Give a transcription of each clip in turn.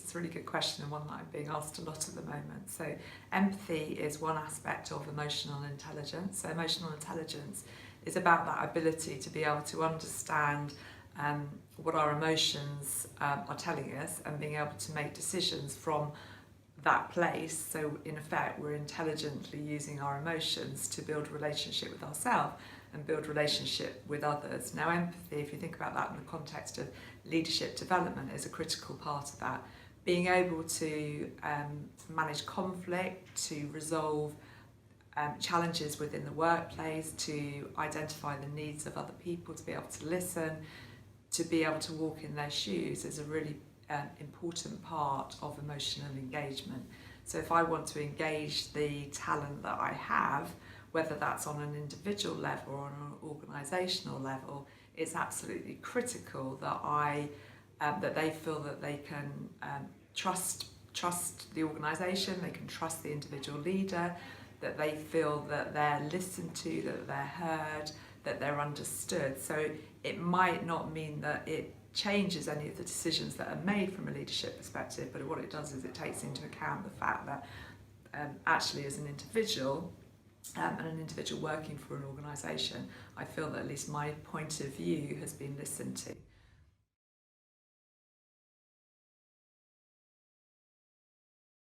It's a really good question, and one that I'm being asked a lot at the moment. So empathy is one aspect of emotional intelligence. So emotional intelligence is about that ability to be able to understand what our emotions are telling us, and being able to make decisions from that place. So in effect, we're intelligently using our emotions to build a relationship with ourselves and build relationship with others. Now, empathy, if you think about that in the context of leadership development, is a critical part of that. Being able to manage conflict, to resolve challenges within the workplace, to identify the needs of other people, to be able to listen, to be able to walk in their shoes is a really important part of emotional engagement. So if I want to engage the talent that I have, whether that's on an individual level or on an organisational level, it's absolutely critical that that they feel that they can trust the organisation, they can trust the individual leader, that they feel that they're listened to, that they're heard, that they're understood. So it might not mean that it changes any of the decisions that are made from a leadership perspective, but what it does is it takes into account the fact that actually as an individual and an individual working for an organisation, I feel that at least my point of view has been listened to. I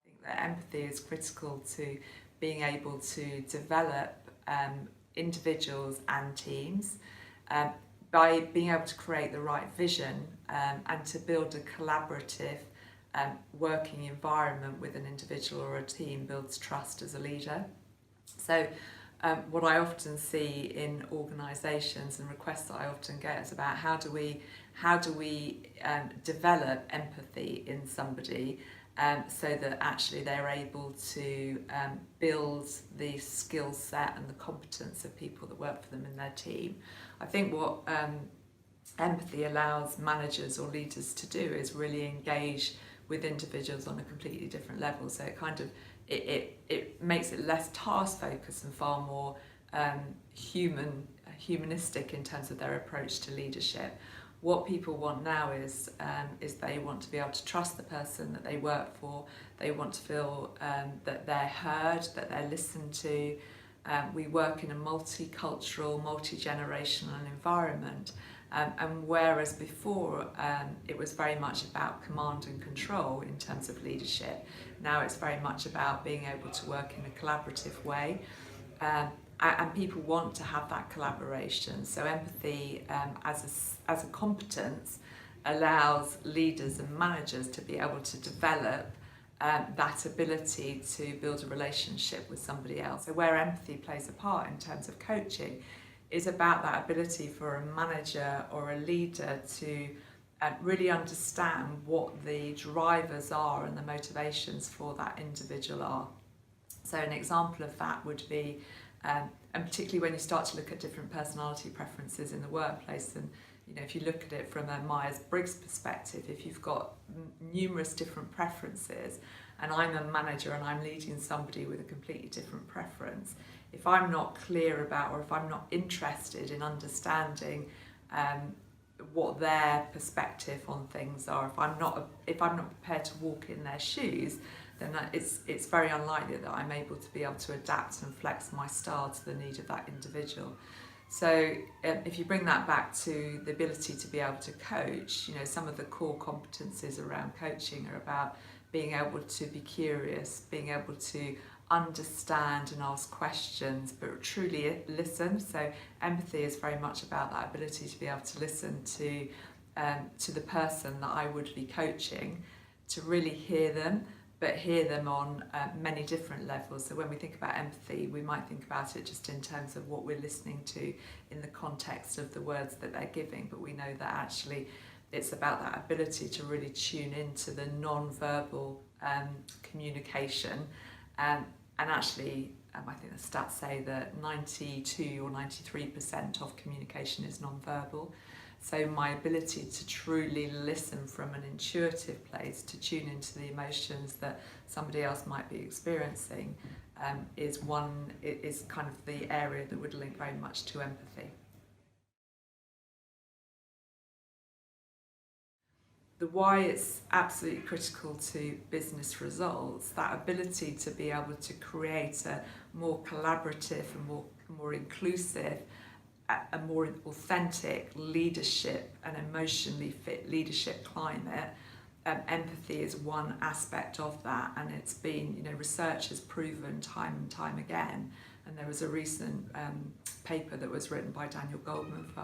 think that empathy is critical to being able to develop individuals and teams by being able to create the right vision and to build a collaborative working environment with an individual or a team builds trust as a leader. So what I often see in organisations and requests that I often get is about how do we develop empathy in somebody so that actually they're able to build the skill set and the competence of people that work for them in their team. I think what empathy allows managers or leaders to do is really engage with individuals on a completely different level. So it kind of it makes it less task focused and far more humanistic in terms of their approach to leadership. What people want now is they want to be able to trust the person that they work for. They want to feel that they're heard, that they're listened to. We work in a multicultural, multi-generational environment, and whereas before it was very much about command and control in terms of leadership, now it's very much about being able to work in a collaborative way. And people want to have that collaboration. So empathy as a competence allows leaders and managers to be able to develop that ability to build a relationship with somebody else. So where empathy plays a part in terms of coaching is about that ability for a manager or a leader to really understand what the drivers are and the motivations for that individual are. So an example of that would be and particularly when you start to look at different personality preferences in the workplace, and if you look at it from a Myers-Briggs perspective, if you've got numerous different preferences, and I'm a manager and I'm leading somebody with a completely different preference, if I'm not clear about, or if I'm not interested in understanding what their perspective on things are, if I'm not prepared to walk in their shoes, then it's very unlikely that I'm able to be able to adapt and flex my style to the need of that individual. So if you bring that back to the ability to be able to coach, some of the core competencies around coaching are about being able to be curious, being able to understand and ask questions, but truly listen. So empathy is very much about that ability to be able to listen to the person that I would be coaching, to really hear them, but hear them on many different levels. So when we think about empathy, we might think about it just in terms of what we're listening to in the context of the words that they're giving, but we know that actually it's about that ability to really tune into the non-verbal communication. And actually, I think the stats say that 92 or 93% of communication is non-verbal. So my ability to truly listen from an intuitive place, to tune into the emotions that somebody else might be experiencing, is kind of the area that would link very much to empathy. the why it's absolutely critical to business results, that ability to be able to create a more collaborative and more inclusive, a more authentic leadership and emotionally fit leadership climate. Empathy is one aspect of that, and it's been, research has proven time and time again. And there was a recent paper that was written by Daniel Goldman for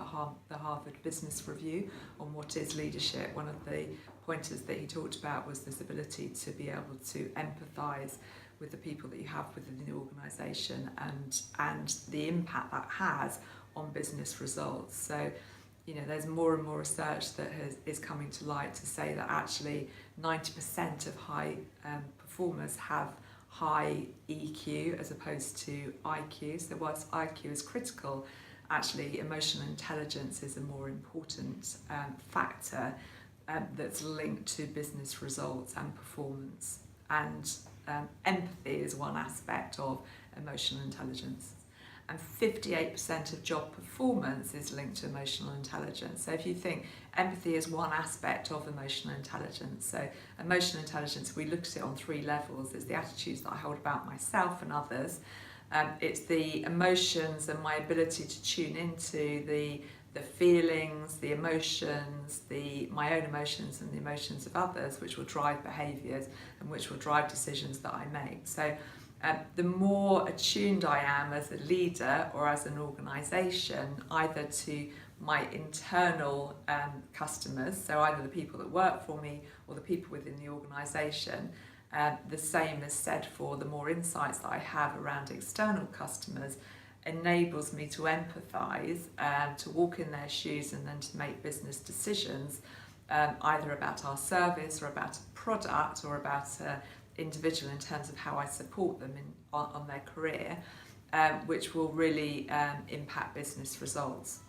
the Harvard Business Review on what is leadership. One of the pointers that he talked about was this ability to be able to empathise with the people that you have within the organisation and the impact that has on business results. So, there's more and more research that is coming to light to say that actually 90% of high performers have high EQ as opposed to IQ. So whilst IQ is critical, actually emotional intelligence is a more important factor that's linked to business results and performance. And empathy is one aspect of emotional intelligence. And 58% of job performance is linked to emotional intelligence. So if you think empathy is one aspect of emotional intelligence, so emotional intelligence, we look at it on 3 levels. There's the attitudes that I hold about myself and others. It's the emotions and my ability to tune into the feelings, the emotions, my own emotions and the emotions of others, which will drive behaviours and which will drive decisions that I make. So the more attuned I am as a leader or as an organisation, either to my internal customers, so either the people that work for me or the people within the organisation, the same is said for the more insights that I have around external customers, enables me to empathise, to walk in their shoes and then to make business decisions, either about our service or about a product or about individual in terms of how I support them on their career, which will really impact business results.